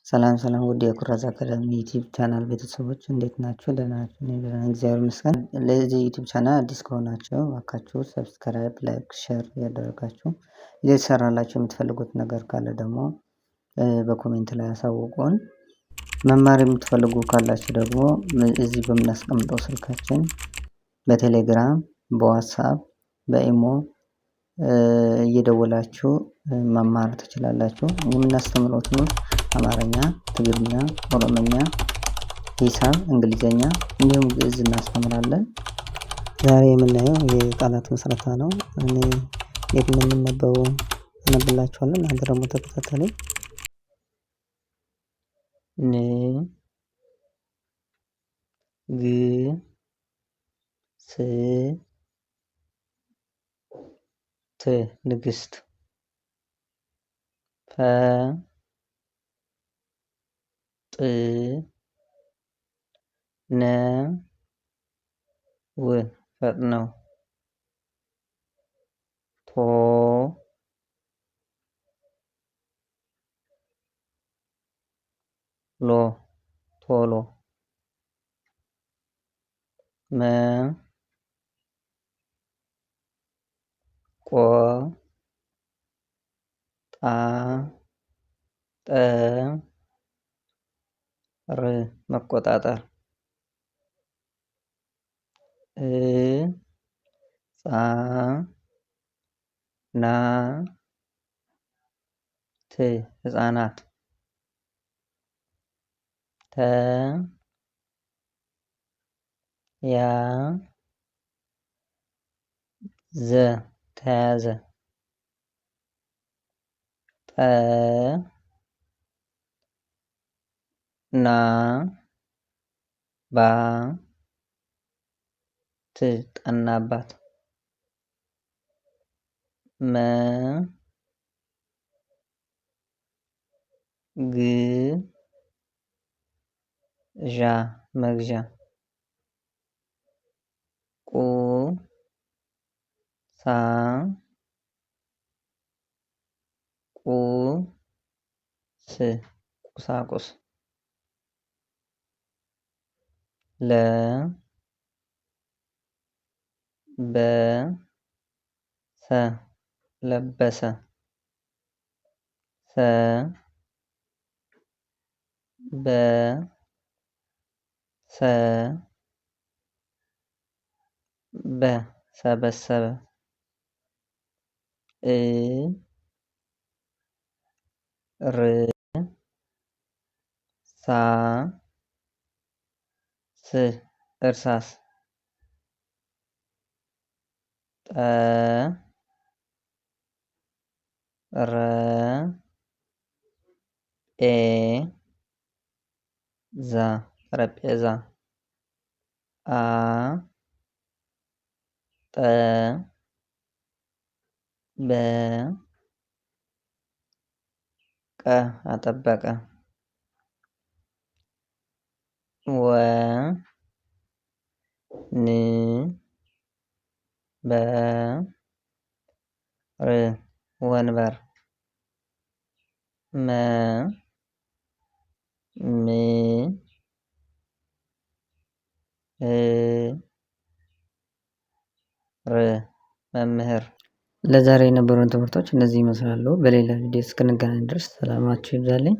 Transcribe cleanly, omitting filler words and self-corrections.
ሰላም ሰላም ውድ የኩራዝ አካዳሚ ዩቲዩብ ቻናል ቤተሰቦች እንዴት ናችሁ? ደህና ናችሁ? እኔ ደህና ነኝ፣ እግዚአብሔር ይመስገን። ለዚህ ዩቲዩብ ቻናል አዲስ ከሆናችሁ እባካችሁ ሰብስክራይብ፣ ላይክ፣ ሼር ያደረጋችሁ ሊሰራላችሁ የምትፈልጉት ነገር ካለ ደግሞ በኮሜንት ላይ አሳውቁን። መማር የምትፈልጉ ካላችሁ ደግሞ እዚህ በምናስቀምጠው ስልካችን በቴሌግራም፣ በዋትስአፕ፣ በኢሞ እየደወላችሁ መማር ትችላላችሁ። የምናስተምረው ትምህርት አማርኛ፣ ትግርኛ፣ ኦሮምኛ፣ ሂሳብ፣ እንግሊዘኛ እንዲሁም ግዕዝ እናስተምራለን። ዛሬ የምናየው የቃላት ምስረታ ነው። እኔ የት ነው የምነበበው አነብላችኋለሁ። እናንተ ደግሞ ተከታተሉ። ን ግ ስ ት ንግስት ፈ ጥ ነ ው ፈጥነው ቶ ሎ ቶሎ መ ቆ ጣ ጠ ር መቆጣጠር እ ጻ ና ት ህፃናት ተ ያ ዘ ተያዘ ጠ ና ባ ት ጠናባት መ ግ ዣ መግዣ ቁ ሳ ቁ ስ ቁሳቁስ ለ በ ሰ ለበሰ ሰ በ ሰ በ ሰበሰበ እ ር ሳ ስ እርሳስ ጠ ረ ጴ ዛ ጠረጴዛ አ ጠ በ ቀ አጠበቀ ወ ን በ ር ወንበር መ ም ር መምህር። ለዛሬ የነበሩን ትምህርቶች እነዚህ ይመስላሉ። በሌላ ቪዲዮ እስክንገናኝ ድረስ ሰላማችሁ ይብዛልኝ።